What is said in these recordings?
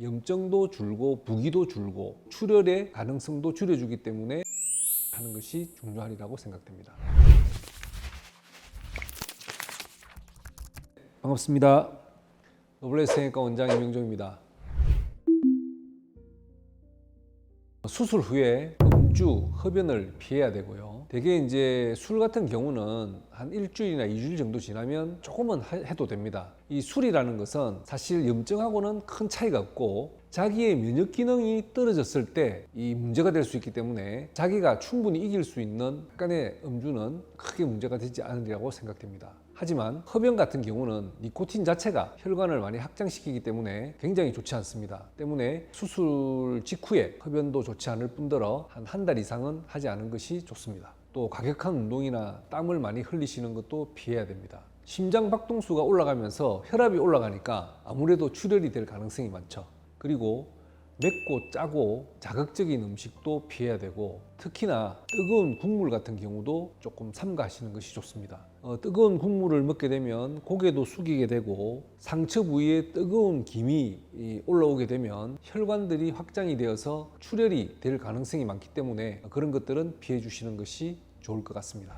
염증도 줄고 부기도 줄고 출혈의 가능성도 줄여주기 때문에 하는 것이 중요하리라고 생각됩니다. 반갑습니다. 노블레스 성형외과 원장 임영종입니다. 수술 후에 음주, 흡연을 피해야 되고요. 대개 이제 술 같은 경우는 한 일주일이나 2주일 정도 지나면 조금은 해도 됩니다. 이 술이라는 것은 사실 염증하고는 큰 차이가 없고 자기의 면역 기능이 떨어졌을 때 이 문제가 될 수 있기 때문에 자기가 충분히 이길 수 있는 약간의 음주는 크게 문제가 되지 않으리라고 생각됩니다. 하지만 흡연 같은 경우는 니코틴 자체가 혈관을 많이 확장시키기 때문에 굉장히 좋지 않습니다. 때문에 수술 직후에 흡연도 좋지 않을 뿐더러 한 달 이상은 하지 않은 것이 좋습니다. 또 과격한 운동이나 땀을 많이 흘리시는 것도 피해야 됩니다. 심장 박동수가 올라가면서 혈압이 올라가니까 아무래도 출혈이 될 가능성이 많죠. 그리고 맵고 짜고 자극적인 음식도 피해야 되고 특히나 뜨거운 국물 같은 경우도 조금 삼가하시는 것이 좋습니다. 뜨거운 국물을 먹게 되면 고개도 숙이게 되고 상처 부위에 뜨거운 김이 올라오게 되면 혈관들이 확장이 되어서 출혈이 될 가능성이 많기 때문에 그런 것들은 피해 주시는 것이 좋을 것 같습니다.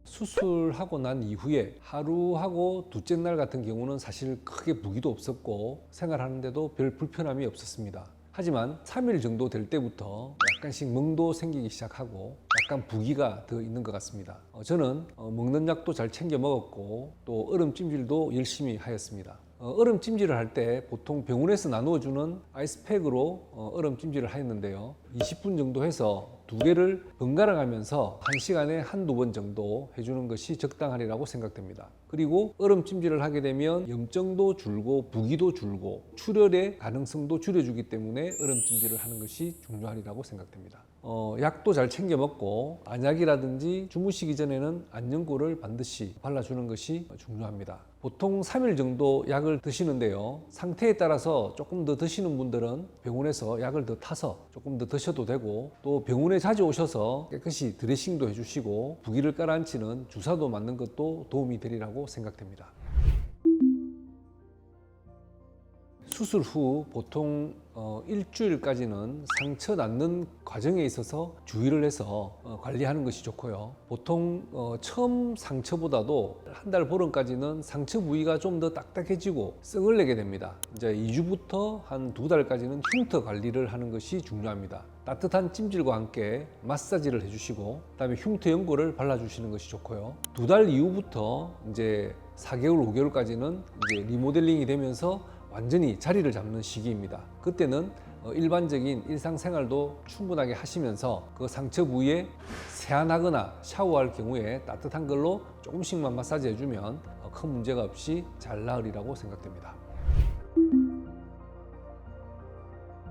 수술하고 난 이후에 하루하고 둘째 날 같은 경우는 사실 크게 부기도 없었고 생활하는데도 별 불편함이 없었습니다. 하지만 3일 정도 될 때부터 약간씩 멍도 생기기 시작하고 약간 부기가 더 있는 것 같습니다. 저는 먹는 약도 잘 챙겨 먹었고 또 얼음 찜질도 열심히 하였습니다. 얼음 찜질을 할 때 보통 병원에서 나누어주는 아이스팩으로 얼음 찜질을 하였는데요. 20분 정도 해서 2개를 번갈아 가면서 1시간에 한두 번 정도 해주는 것이 적당하리라고 생각됩니다. 그리고 얼음 찜질을 하게 되면 염증도 줄고 부기도 줄고 출혈의 가능성도 줄여주기 때문에 얼음 찜질을 하는 것이 중요하리라고 생각됩니다. 약도 잘 챙겨 먹고 안약이라든지 주무시기 전에는 안연고를 반드시 발라주는 것이 중요합니다. 보통 3일 정도 약을 드시는데요. 상태에 따라서 조금 더 드시는 분들은 병원에서 약을 더 타서 조금 더 드셔도 되고 또 병원에 자주 오셔서 깨끗이 드레싱도 해주시고 부기를 깔아앉히는 주사도 맞는 것도 도움이 되리라고 생각됩니다. 수술 후 보통 일주일까지는 상처 낫는 과정에 있어서 주의를 해서 관리하는 것이 좋고요. 보통 처음 상처보다도 한 달 보름까지는 상처 부위가 좀 더 딱딱해지고 썩을 내게 됩니다. 이제 2주부터 한 2달까지는 흉터 관리를 하는 것이 중요합니다. 따뜻한 찜질과 함께 마사지를 해주시고 그다음에 흉터 연고를 발라주시는 것이 좋고요. 2달 이후부터 이제 4개월, 5개월까지는 이제 리모델링이 되면서 완전히 자리를 잡는 시기입니다. 그때는 일반적인 일상생활도 충분하게 하시면서 그 상처 부위에 세안하거나 샤워할 경우에 따뜻한 걸로 조금씩만 마사지 해주면 큰 문제가 없이 잘 나으리라고 생각됩니다.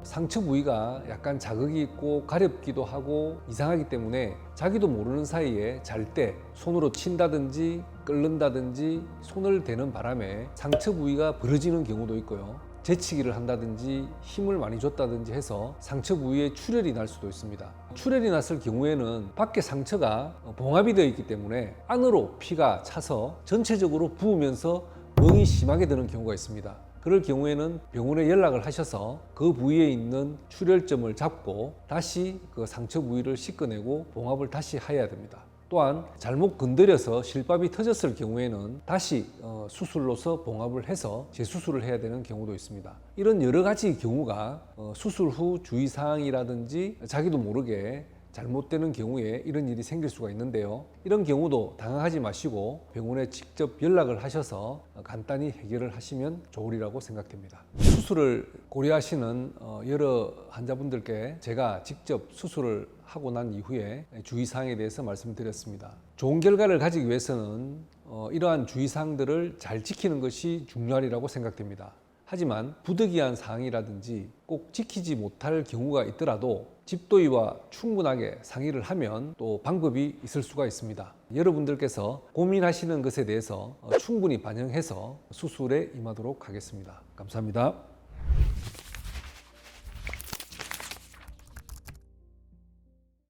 상처 부위가 약간 자극이 있고 가렵기도 하고 이상하기 때문에 자기도 모르는 사이에 잘 때 손으로 친다든지 끓는다든지 손을 대는 바람에 상처 부위가 벌어지는 경우도 있고요. 재치기를 한다든지 힘을 많이 줬다든지 해서 상처 부위에 출혈이 날 수도 있습니다. 출혈이 났을 경우에는 밖에 상처가 봉합이 되어 있기 때문에 안으로 피가 차서 전체적으로 부으면서 멍이 심하게 드는 경우가 있습니다. 그럴 경우에는 병원에 연락을 하셔서 그 부위에 있는 출혈점을 잡고 다시 그 상처 부위를 씻어내고 봉합을 다시 해야 됩니다. 또한 잘못 건드려서 실밥이 터졌을 경우에는 다시 수술로서 봉합을 해서 재수술을 해야 되는 경우도 있습니다. 이런 여러 가지 경우가 수술 후 주의사항이라든지 자기도 모르게 잘못되는 경우에 이런 일이 생길 수가 있는데요. 이런 경우도 당황하지 마시고 병원에 직접 연락을 하셔서 간단히 해결을 하시면 좋으리라고 생각됩니다. 수술을 고려하시는 여러 환자분들께 제가 직접 수술을 하고 난 이후에 주의사항에 대해서 말씀드렸습니다. 좋은 결과를 가지기 위해서는 이러한 주의사항들을 잘 지키는 것이 중요하리라고 생각됩니다. 하지만 부득이한 사항이라든지 꼭 지키지 못할 경우가 있더라도 집도의와 충분하게 상의를 하면 또 방법이 있을 수가 있습니다. 여러분들께서 고민하시는 것에 대해서 충분히 반영해서 수술에 임하도록 하겠습니다. 감사합니다.